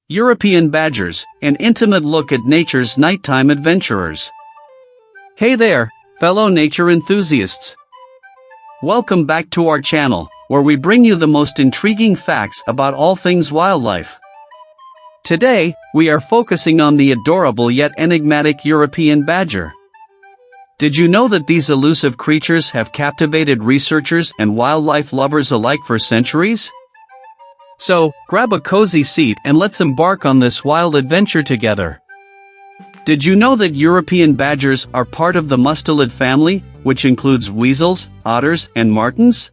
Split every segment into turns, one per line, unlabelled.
European badgers, an intimate look at nature's nighttime adventurers. Hey there, fellow nature enthusiasts. Welcome back to our channel, where we bring you the most intriguing facts about all things wildlife. Today, we are focusing on the adorable yet enigmatic European badger. Did you know that these elusive creatures have captivated researchers and wildlife lovers alike for centuries? So, grab a cozy seat and let's embark on this wild adventure together. Did you know that European badgers are part of the mustelid family, which includes weasels, otters, and martens?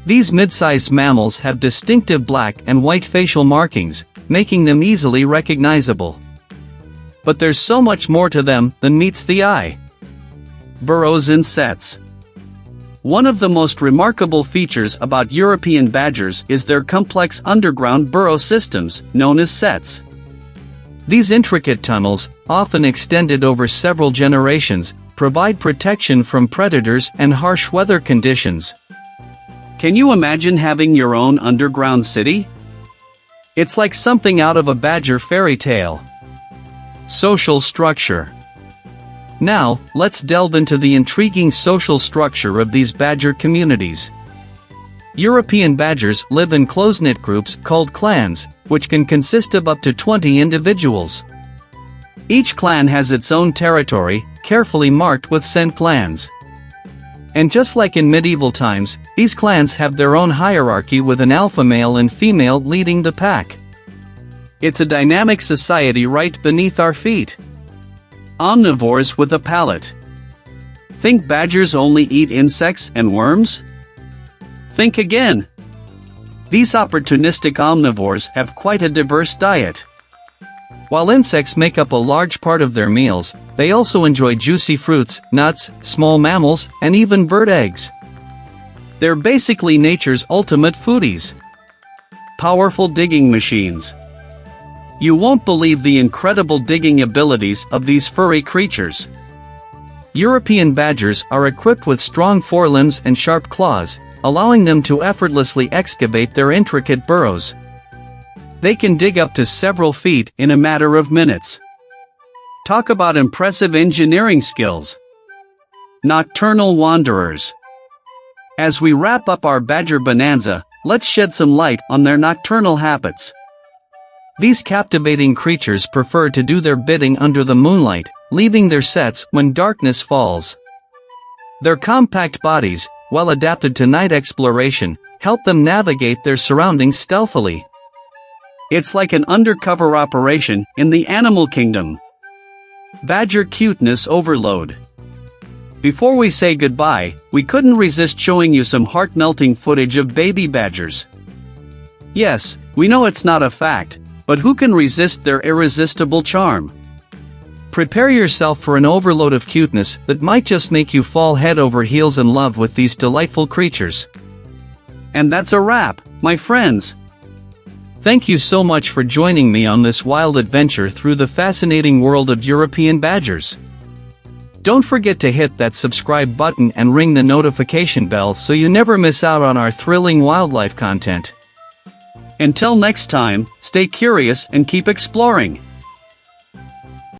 These mid-sized mammals have distinctive black and white facial markings, making them easily recognizable. But there's so much more to them than meets the eye. Burrows in sets. One of the most remarkable features about European badgers is their complex underground burrow systems, known as sets. These intricate tunnels, often extended over several generations, provide protection from predators and harsh weather conditions. Can you imagine having your own underground city? It's like something out of a badger fairy tale. Social structure. Now, let's delve into the intriguing social structure of these badger communities. European badgers live in close-knit groups called clans, which can consist of up to 20 individuals. Each clan has its own territory, carefully marked with scent glands. And just like in medieval times, these clans have their own hierarchy with an alpha male and female leading the pack. It's a dynamic society right beneath our feet. Omnivores with a palate. Think badgers only eat insects and worms? Think again. These opportunistic omnivores have quite a diverse diet. While insects make up a large part of their meals, they also enjoy juicy fruits, nuts, small mammals, and even bird eggs. They're basically nature's ultimate foodies. Powerful digging machines. You won't believe the incredible digging abilities of these furry creatures. European badgers are equipped with strong forelimbs and sharp claws, allowing them to effortlessly excavate their intricate burrows. They can dig up to several feet in a matter of minutes. Talk about impressive engineering skills. Nocturnal wanderers. As we wrap up our badger bonanza, let's shed some light on their nocturnal habits. These captivating creatures prefer to do their bidding under the moonlight, leaving their sets when darkness falls. Their compact bodies, well adapted to night exploration, help them navigate their surroundings stealthily. It's like an undercover operation in the animal kingdom. Badger cuteness overload. Before we say goodbye, we couldn't resist showing you some heart-melting footage of baby badgers. Yes, we know it's not a fact, but who can resist their irresistible charm? Prepare yourself for an overload of cuteness that might just make you fall head over heels in love with these delightful creatures. And that's a wrap, my friends. Thank you so much for joining me on this wild adventure through the fascinating world of European badgers. Don't forget to hit that subscribe button and ring the notification bell so you never miss out on our thrilling wildlife content. Until next time, stay curious and keep exploring.